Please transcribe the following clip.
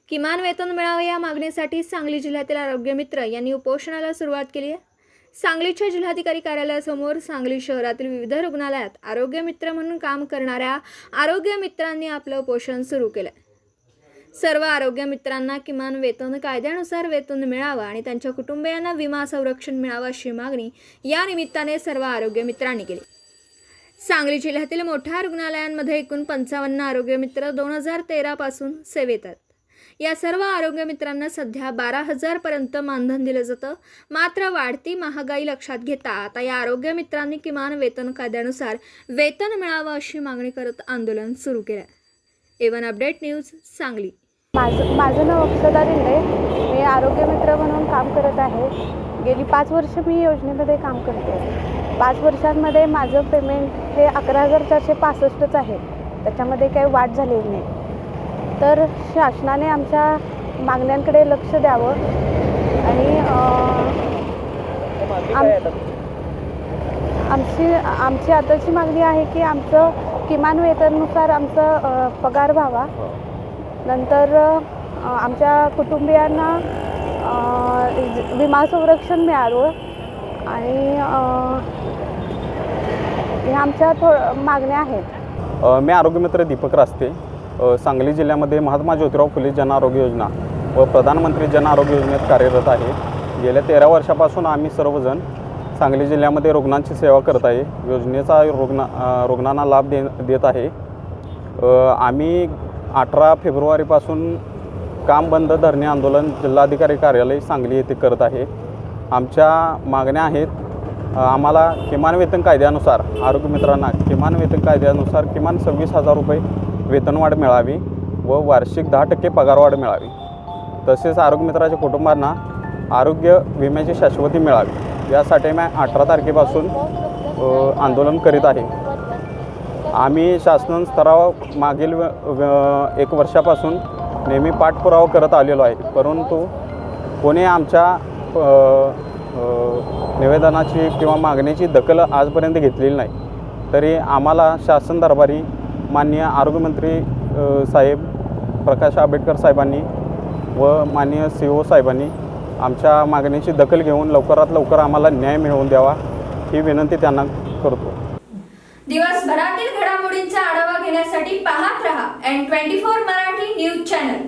किमान वेतन मिळावे या मागणीसाठी सांगली जिल्ह्यातील आरोग्य मित्र यांनी उपोषणाला सुरुवात केली आहे। सांगलीच्या जिल्हाधिकारी कार्यालयासमोर सांगली शहरातील विविध रुग्णालयात आरोग्य मित्र म्हणून काम करणाऱ्या आरोग्य मित्रांनी आपलं उपोषण सुरू केलं। सर्व आरोग्य मित्रांना किमान वेतन कायद्यानुसार वेतन मिळावं आणि त्यांच्या कुटुंबियांना विमा संरक्षण मिळावं अशी मागणी या निमित्ताने सर्व आरोग्य मित्रांनी केली। सांगली जिल्ह्यातील मोठ्या रुग्णालयांमध्ये एकूण 55 आरोग्य मित्र 2013 पासून सेवेत आहेत। या सर्व आरोग्य मित्रांना सध्या 12,000 पर्यंत मानधन दिलं जातं। मात्र वाढती महागाई लक्षात घेता आता या आरोग्य मित्रांनी किमान वेतन कायद्यानुसार वेतन मिळावं अशी मागणी करत आंदोलन सुरू केलं आहे। एवन अपडेट न्यूज सांगली। माझं नाव अक्षदा दिंडे, मी आरोग्य मित्र म्हणून काम करत आहे। गेली 5 वर्ष मी योजनेमध्ये काम करते। 5 वर्षांमध्ये माझं पेमेंट हे 11,465च आहे, त्याच्यामध्ये काही वाढ झालेली नाही। तर शासनाने आमच्या मागण्यांकडे लक्ष द्यावं आणि आमची आताची मागणी आहे की आमचं किमान वेतनानुसार आमचं पगार व्हावा। नंतर आमच्या कुटुंबियांना विमा संरक्षण मिळावं आणि ह्या आमच्या मागण्या आहेत। मी आरोग्य मित्र दीपक रास्ते, सांगली जिल्ह्यामध्ये महात्मा ज्योतिराव फुले जन आरोग्य योजना व प्रधानमंत्री जन आरोग्य योजनेत कार्यरत आहे। गेल्या 13 वर्षापासून आम्ही सर्वजण सांगली जिल्ह्यामध्ये रुग्णांची सेवा करत आहे। योजनेचा रुग्णांना लाभ देत आहे। आम्ही 18 फेब्रुवारीपासून काम बंद धरणे आंदोलन जिल्हाधिकारी कार्यालय सांगली येथे करत आहे। आमच्या मागण्या आहेत, आम्हाला किमान वेतन कायद्यानुसार आरोग्य मित्रांना किमान वेतन कायद्यानुसार किमान 26,000 रुपये वेतनवाढ मिळावी व वार्षिक 10% पगारवाढ मिळावी। तसेच आरोग्य मित्राच्या कुटुंबांना आरोग्य विम्याची शाश्वती मिळावी, यासाठी मी 18 तारखेपासून आंदोलन करीत आहे। आम्ही शासन स्तरावर मागील 1 वर्षापासून नेहमी पाठपुरावा करत आलेलो आहे, परंतु कोणी आमच्या निवेदनाची किंवा मागणीची दखल आजपर्यंत घेतलेली नाही। तरी आम्हाला शासन दरबारी माननीय आरोग्यमंत्री साहेब प्रकाश आंबेडकर साहेबांनी व माननीय CEO साहेबांनी आमच्या मागणीची दखल घेऊन लवकरात लवकर आम्हाला न्याय मिळवून द्यावा ही विनंती त्यांना करतो। दिवसभरातील घडामोडींचा आढावा घेण्यासाठी पाहत रहा N24 मराठी न्यूज चॅनल।